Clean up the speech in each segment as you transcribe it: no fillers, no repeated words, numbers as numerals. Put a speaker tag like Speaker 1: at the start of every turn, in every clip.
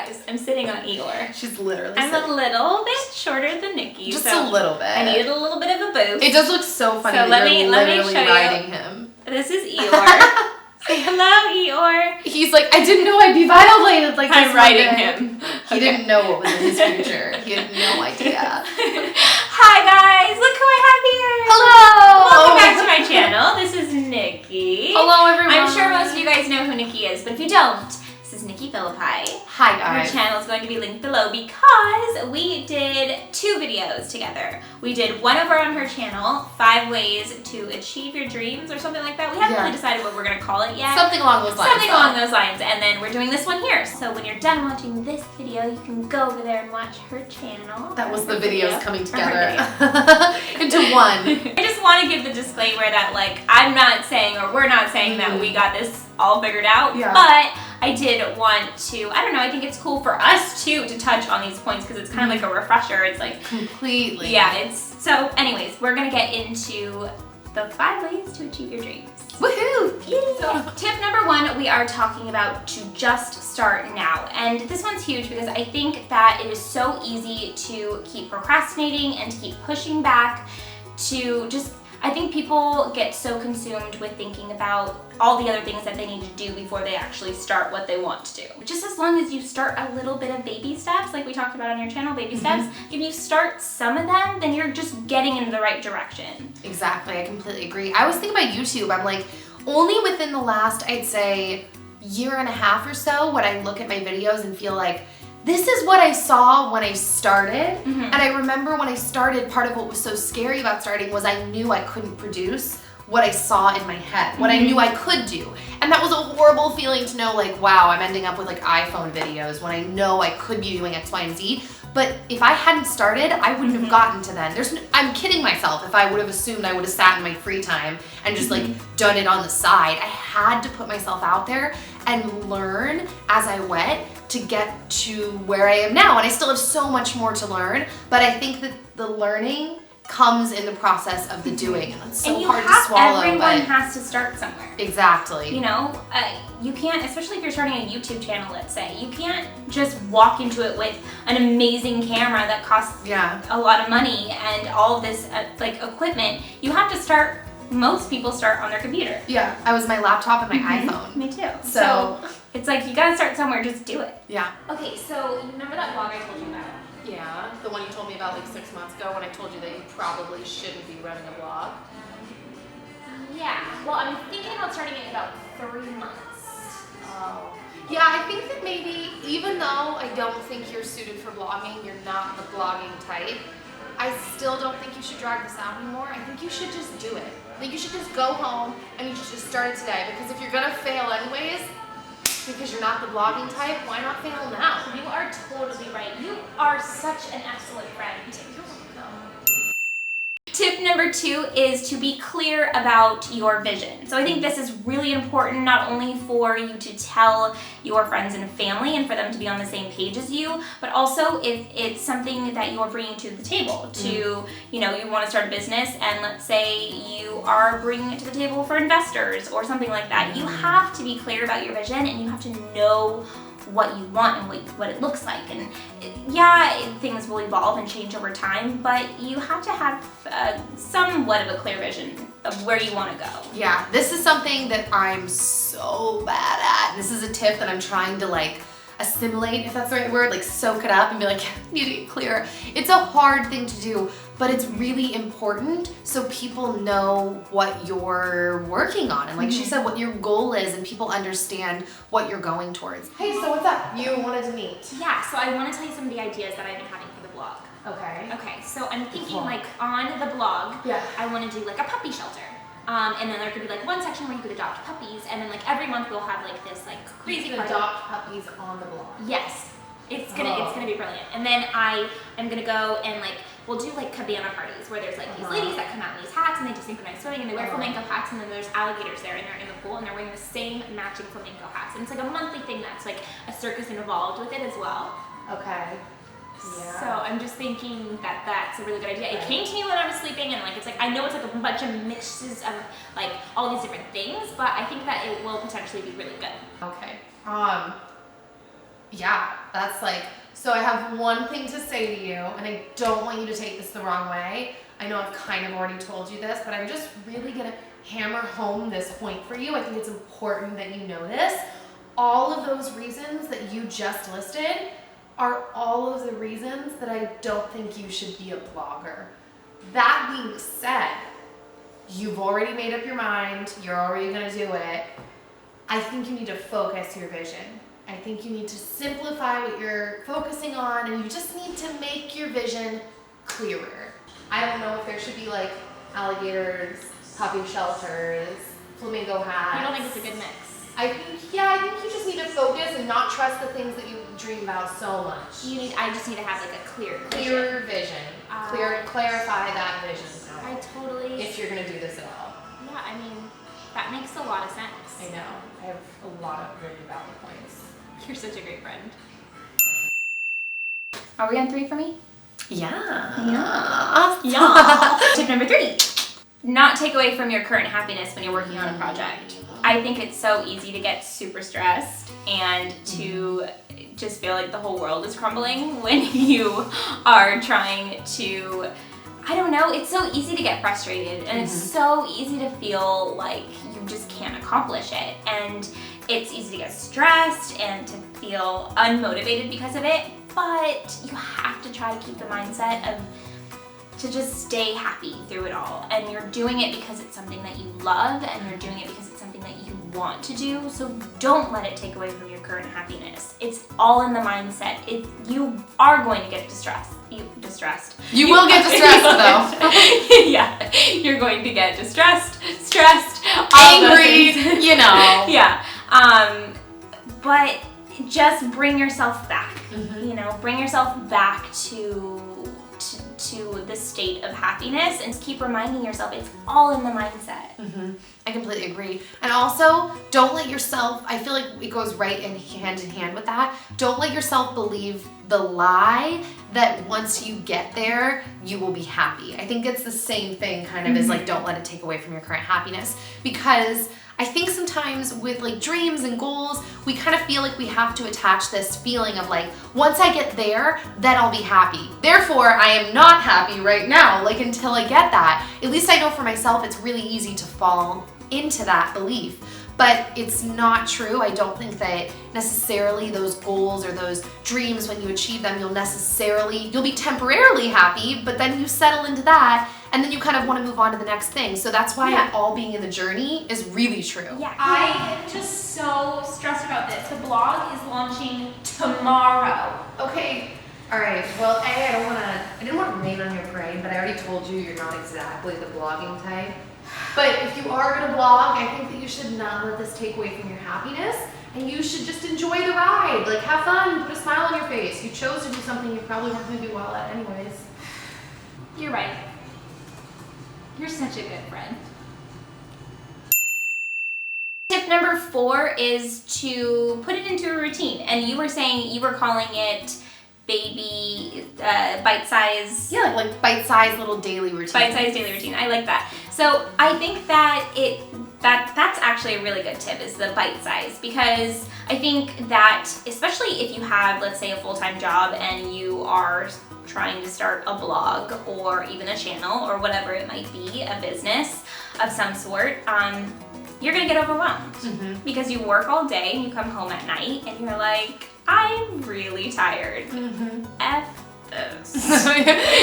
Speaker 1: guys. I'm sitting on Eeyore.
Speaker 2: She's literally
Speaker 1: I'm a little bit shorter than Nikki.
Speaker 2: Just
Speaker 1: so
Speaker 2: a little bit.
Speaker 1: I needed a little bit of a boost.
Speaker 2: It does look so funny that you're literally riding him.
Speaker 1: This is Eeyore. Say hello, Eeyore.
Speaker 2: He's like, I didn't know I'd be violated like this.
Speaker 1: I'm riding him.
Speaker 2: He didn't know what was in his future. He had no idea.
Speaker 1: Hi guys, look who I have here.
Speaker 2: Hello.
Speaker 1: Welcome back to my channel. This is Nikki.
Speaker 2: Hello everyone.
Speaker 1: I'm sure most of you guys know who Nikki is, but if you don't, this is NikkiPhillippi.
Speaker 2: Hi guys.
Speaker 1: Her channel is going to be linked below because we did 2 videos together. We did one over on her channel, 5 ways to achieve your dreams or something like that. We haven't really decided what we're going to call it yet.
Speaker 2: Something along those lines.
Speaker 1: Something along those lines. And then we're doing this one here. So when you're done watching this video, you can go over there and watch her channel.
Speaker 2: That was the videos coming together into one.
Speaker 1: I just want to give the disclaimer that like I'm not saying or we're not saying that we got this all figured out, but I did want to, I don't know, I think it's cool for us too to touch on these points because it's kind of like a refresher. It's like
Speaker 2: completely.
Speaker 1: Yeah, it's so anyways, we're gonna get into the 5 ways to achieve your dreams.
Speaker 2: Woohoo!
Speaker 1: So tip number 1, we are talking about to just start now. And this one's huge because I think that it is so easy to keep procrastinating and to keep pushing back to just, I think people get so consumed with thinking about all the other things that they need to do before they actually start what they want to do. Just as long as you start a little bit of baby steps, like we talked about on your channel, baby steps, if you start some of them, then you're just getting in the right direction.
Speaker 2: Exactly, I completely agree. I was thinking about YouTube, I'm like, only within the last, I'd say, year and a half or so, would I look at my videos and feel like, this is what I saw when I started. And I remember when I started, part of what was so scary about starting was I knew I couldn't produce what I saw in my head, what I knew I could do. And that was a horrible feeling to know like, wow, I'm ending up with like iPhone videos when I know I could be doing X, Y, and Z. But if I hadn't started, I wouldn't have gotten to then. I'm kidding myself if I would have assumed I would have sat in my free time and just like done it on the side. I had to put myself out there and learn as I went to get to where I am now. And I still have so much more to learn, but I think that the learning comes in the process of the doing, and it's so hard to swallow.
Speaker 1: Everyone has to start somewhere.
Speaker 2: Exactly.
Speaker 1: You know, you can't, especially if you're starting a YouTube channel, let's say, you can't just walk into it with an amazing camera that costs a lot of money and all of this like equipment. You have to start, most people start on their computer.
Speaker 2: Yeah, I was my laptop and my iPhone.
Speaker 1: Me too. So it's like, you gotta start somewhere, just do it.
Speaker 2: Yeah.
Speaker 1: Okay, so you remember that blog I told you about?
Speaker 2: Yeah, the one you told me about like 6 months ago when I told you that you probably shouldn't be running a blog.
Speaker 1: Yeah, well I'm thinking about starting it in about 3 months.
Speaker 2: Oh. Yeah, I think that maybe, even though I don't think you're suited for blogging, you're not the blogging type, I still don't think you should drag this out anymore. I think you should just do it. I think you should just go home and you should just start it today, because if you're gonna fail anyways, because you're not the blogging type, why not fail now?
Speaker 1: You are totally right. You are such an excellent friend. Tip number 2 is to be clear about your vision. So I think this is really important, not only for you to tell your friends and family and for them to be on the same page as you, but also if it's something that you're bringing to the table. To, you know, you want to start a business and let's say you are bringing it to the table for investors or something like that. You have to be clear about your vision and you have to know what you want and what it looks like. And things will evolve and change over time, but you have to have somewhat of a clear vision of where you want to go.
Speaker 2: Yeah, this is something that I'm so bad at. This is a tip that I'm trying to like assimilate, if that's the right word, like soak it up and be like, I need to get clear. It's a hard thing to do, but it's really important so people know what you're working on. And like she said, what your goal is and people understand what you're going towards. Hey, so what's up? You wanted to meet.
Speaker 1: Yeah, so I want to tell you some of the ideas that I've been having for the blog.
Speaker 2: Okay.
Speaker 1: Okay, so I'm thinking like on the blog, I want to do like a puppy shelter. And then there could be like one section where you could adopt puppies, and then like every month we'll have like this like crazy party.
Speaker 2: Adopt puppies on the blog.
Speaker 1: Yes, it's gonna be brilliant. And then I'm gonna go and like we'll do like cabana parties where there's like these ladies that come out in these hats and they do synchronized swimming and they wear flamenco hats, and then there's alligators there and they're in the pool and they're wearing the same matching flamenco hats, and it's like a monthly thing that's like a circus involved with it as well.
Speaker 2: Okay.
Speaker 1: Yeah. So I'm just thinking that that's a really good idea. It came to me when I was sleeping, and like it's like I know it's like a bunch of mixes of like all these different things, but I think that it will potentially be really good.
Speaker 2: Okay. Yeah. That's like, so I have one thing to say to you, and I don't want you to take this the wrong way. I know I've kind of already told you this, but I'm just really gonna hammer home this point for you. I think it's important that you know this. All of those reasons that you just listed are all of the reasons that I don't think you should be a blogger. That being said, you've already made up your mind, you're already gonna do it. I think you need to focus your vision. I think you need to simplify what you're focusing on, and you just need to make your vision clearer. I don't know if there should be like alligators, puppy shelters, flamingo hats.
Speaker 1: I don't think it's a good mix.
Speaker 2: I think you just need to focus and not trust the things that you dream about so much.
Speaker 1: I just need to have like a
Speaker 2: clearer vision. Clarify that vision.
Speaker 1: I totally.
Speaker 2: If you're gonna do this at all.
Speaker 1: Yeah, I mean, that makes a lot of sense.
Speaker 2: I know. I have a lot of really valid points.
Speaker 1: You're such a great friend. Are we on 3 for me?
Speaker 2: Yeah.
Speaker 1: Tip number 3. Not take away from your current happiness when you're working on a project. I think it's so easy to get super stressed and to just feel like the whole world is crumbling when you are trying to, I don't know, it's so easy to get frustrated and it's so easy to feel like you just can't accomplish it. And it's easy to get stressed and to feel unmotivated because of it, but you have to try to keep the mindset of to just stay happy through it all. And you're doing it because it's something that you love and you're doing it because it's something that you want to do. So don't let it take away from your current happiness. It's all in the mindset. If you are going to get distressed. You will get distressed though. Yeah, you're going to get distressed, stressed,
Speaker 2: angry, you know.
Speaker 1: Yeah. But just bring yourself back. You know, bring yourself back to the state of happiness and keep reminding yourself it's all in the mindset.
Speaker 2: I completely agree. And also, don't let yourself, I feel like it goes right in hand with that. Don't let yourself believe the lie that once you get there, you will be happy. I think it's the same thing kind of as like, don't let it take away from your current happiness, because I think sometimes with like dreams and goals, we kind of feel like we have to attach this feeling of like, once I get there, then I'll be happy. Therefore, I am not happy right now, like until I get that. At least I know for myself, it's really easy to fall into that belief. But it's not true. I don't think that necessarily those goals or those dreams, when you achieve them, you'll be temporarily happy, but then you settle into that and then you kind of want to move on to the next thing. So that's why all being in the journey is really true.
Speaker 1: Yeah, I am just so stressed about this. The blog is launching tomorrow.
Speaker 2: Okay. All right. Well, I didn't want to rain on your parade, but I already told you you're not exactly the blogging type. But if you are gonna blog, I think that you should not let this take away from your happiness, and you should just enjoy the ride. Like, have fun, put a smile on your face. You chose to do something you probably weren't gonna do well at anyways.
Speaker 1: You're right. You're such a good friend. Tip number 4 is to put it into a routine. And you were saying, you were calling it baby bite-size.
Speaker 2: Yeah, like bite-sized little daily routine.
Speaker 1: Bite-sized daily routine. I like that. So I think that that's actually a really good tip, is the bite size, because I think that especially if you have, let's say, a full-time job and you are trying to start a blog or even a channel or whatever it might be, a business of some sort, you're gonna get overwhelmed because you work all day and you come home at night and you're like, I'm really tired. F this.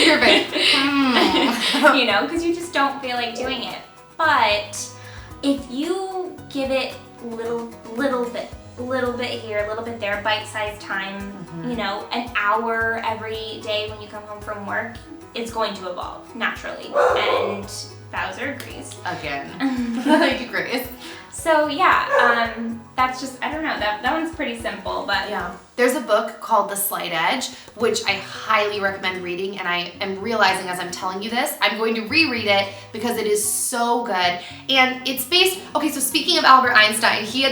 Speaker 2: You're big.
Speaker 1: You know, because you just don't feel like doing it. But if you give it little bit here, a little bit there, bite-sized time, you know, an hour every day when you come home from work, it's going to evolve naturally. And Bowser agrees.
Speaker 2: Again. I agree.
Speaker 1: So yeah, that's just, I don't know, that one's pretty simple, but
Speaker 2: yeah. There's a book called The Slight Edge, which I highly recommend reading, and I am realizing as I'm telling you this, I'm going to reread it because it is so good. And it's based, okay, so speaking of Albert Einstein, he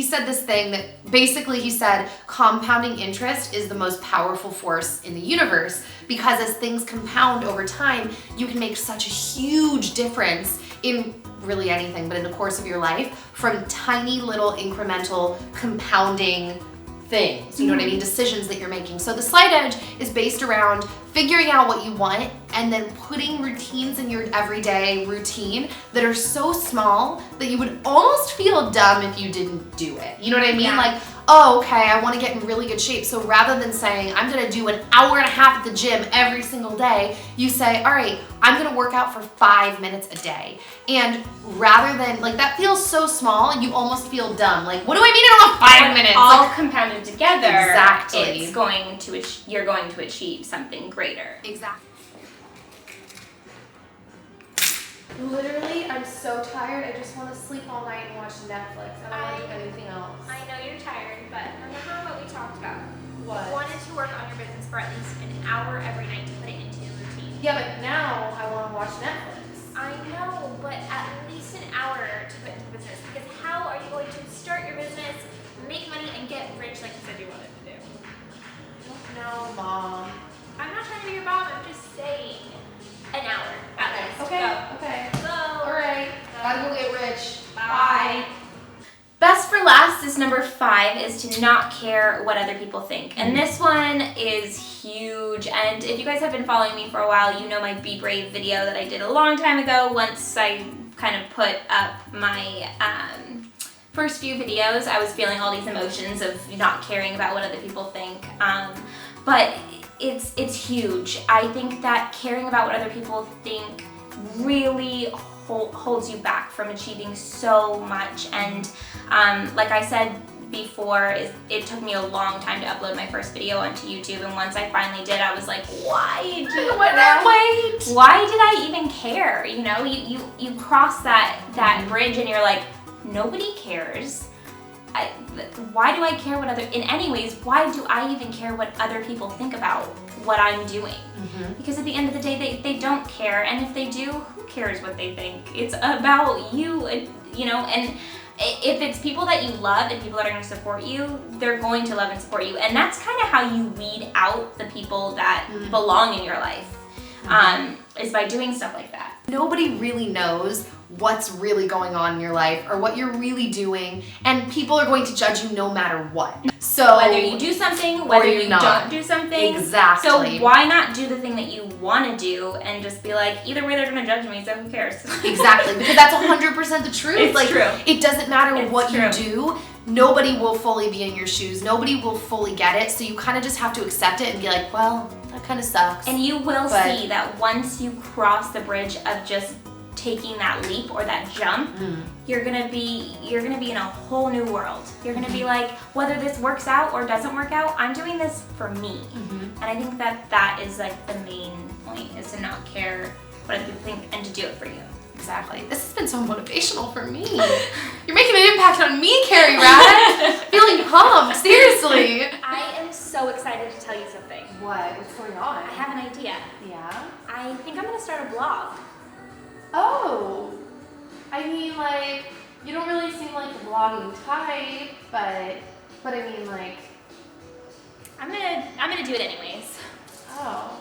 Speaker 2: said this thing that basically he said compounding interest is the most powerful force in the universe, because as things compound over time, you can make such a huge difference in really anything, but in the course of your life, from tiny little incremental compounding things, you know what I mean, decisions that you're making. So the slight edge is based around figuring out what you want and then putting routines in your everyday routine that are so small that you would almost feel dumb if you didn't do it. You know what I mean?
Speaker 1: Yeah.
Speaker 2: Like, oh, okay, I want to get in really good shape. So rather than saying, I'm going to do an hour and a half at the gym every single day, you say, all right, I'm going to work out for 5 minutes a day. And rather than, like, that feels so small, you almost feel dumb. Like, what do I mean I don't have 5 minutes?
Speaker 1: All
Speaker 2: Like,
Speaker 1: compounded together,
Speaker 2: exactly.
Speaker 1: it's going to you're going to achieve something greater.
Speaker 2: Exactly. Literally, I'm so tired. I just want to sleep all night and watch Netflix. I don't want to do anything else.
Speaker 1: I know you're tired, but remember what we talked about?
Speaker 2: What?
Speaker 1: You wanted to work on your business for at least an hour every night to put it into a routine.
Speaker 2: Yeah, but now I want to watch Netflix.
Speaker 1: I know, but at least an hour to put into the business. Because how are you going to start your business, make money, and get rich like you said you wanted to do?
Speaker 2: No, Mom.
Speaker 1: I'm not trying to be your mom, I'm just saying an hour at least.
Speaker 2: Okay.
Speaker 1: Go.
Speaker 2: Okay.
Speaker 1: Go.
Speaker 2: All right. Gotta go get rich.
Speaker 1: Bye. Best for last is number 5, is to not care what other people think. And this one is huge. And if you guys have been following me for a while, you know my Be Brave video that I did a long time ago. Once I kind of put up my first few videos, I was feeling all these emotions of not caring about what other people think. But it's huge. I think that caring about what other people think really holds you back from achieving so much. And like I said before, it took me a long time to upload my first video onto YouTube, and once I finally did, I was like, why did I even care? You know, you cross that bridge and you're like, nobody cares. Why do I care what in anyways, why do I even care what other people think about what I'm doing? Because at the end of the day, they don't care, and if they do, who cares what they think? It's about you, you know, and if it's people that you love and people that are going to support you, they're going to love and support you, and that's kind of how you weed out the people that belong in your life, is by doing stuff like that.
Speaker 2: Nobody really knows what's really going on in your life or what you're really doing, and people are going to judge you no matter what. So
Speaker 1: whether you do something, whether you don't do something.
Speaker 2: Exactly.
Speaker 1: So why not do the thing that you want to do and just be like, either way they're going to judge me, so who cares?
Speaker 2: Exactly, because that's 100% the truth.
Speaker 1: It's
Speaker 2: like,
Speaker 1: true.
Speaker 2: It doesn't matter
Speaker 1: It's
Speaker 2: what
Speaker 1: true.
Speaker 2: you do. Nobody will fully be in your shoes. Nobody will fully get it. So you kind of just have to accept it and be like, well, that kind of sucks.
Speaker 1: And you will see that once you cross the bridge of just taking that leap or that jump, you're gonna be in a whole new world. You're gonna be like, whether this works out or doesn't work out, I'm doing this for me. And I think that is like the main point, is to not care what other people think and to do it for you.
Speaker 2: Exactly. This has been so motivational for me. You're making an impact on me, Carrie Rad. Feeling pumped, seriously.
Speaker 1: I am so excited to tell you something.
Speaker 2: What? What's going on?
Speaker 1: I have an idea.
Speaker 2: Yeah?
Speaker 1: I think I'm gonna start a blog.
Speaker 2: Oh. I mean, like, you don't really seem like the blogging type, but I mean, like,
Speaker 1: I'm gonna do it anyways.
Speaker 2: oh.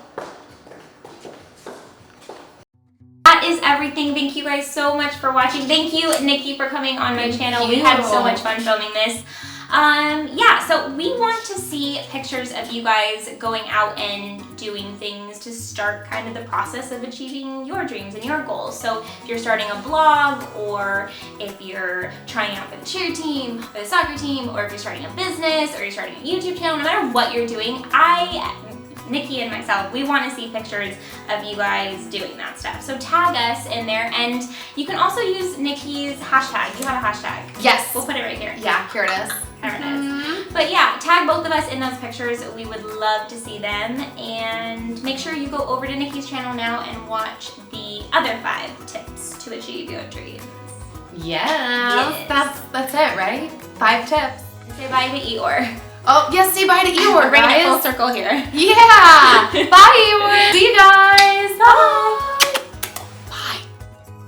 Speaker 1: That is everything. Thank you guys so much for watching. Thank you, Nikki, for coming on my channel. We had so much fun filming this. Yeah, so we want to see pictures of you guys going out and doing things to start kind of the process of achieving your dreams and your goals. So if you're starting a blog, or if you're trying out for the cheer team, or the soccer team, or if you're starting a business, or you're starting a YouTube channel, no matter what you're doing, Nikki and myself, we want to see pictures of you guys doing that stuff. So tag us in there, and you can also use Nikki's hashtag. You have a hashtag.
Speaker 2: Yes.
Speaker 1: We'll put it right here.
Speaker 2: Yeah, here it is.
Speaker 1: There it is. But yeah, tag both of us in those pictures. We would love to see them. And make sure you go over to Nikki's channel now and watch the other 5 tips to achieve your dreams.
Speaker 2: Yes. That's it, right? 5 tips.
Speaker 1: Say bye to Eeyore.
Speaker 2: Oh, yes, say bye to Eeyore,
Speaker 1: We're bringing it full
Speaker 2: guys.
Speaker 1: circle here.
Speaker 2: Yeah. Bye, Eeyore. See you guys. Bye.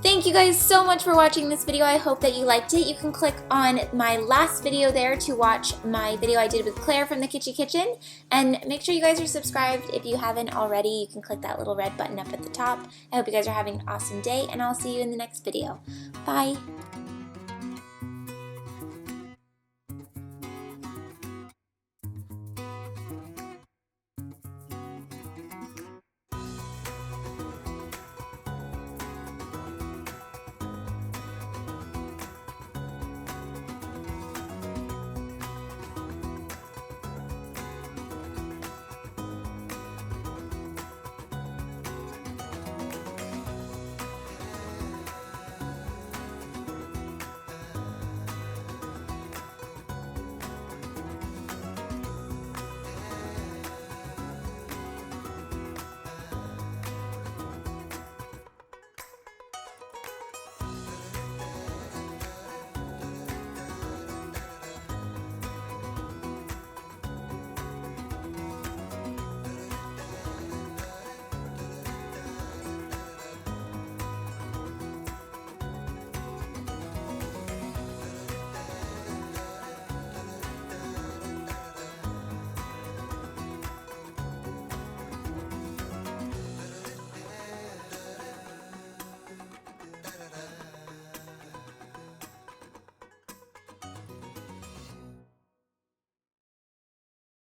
Speaker 1: Thank you guys so much for watching this video. I hope that you liked it. You can click on my last video there to watch my video I did with Claire from the Kitschy Kitchen. And make sure you guys are subscribed if you haven't already. You can click that little red button up at the top. I hope you guys are having an awesome day, and I'll see you in the next video. Bye.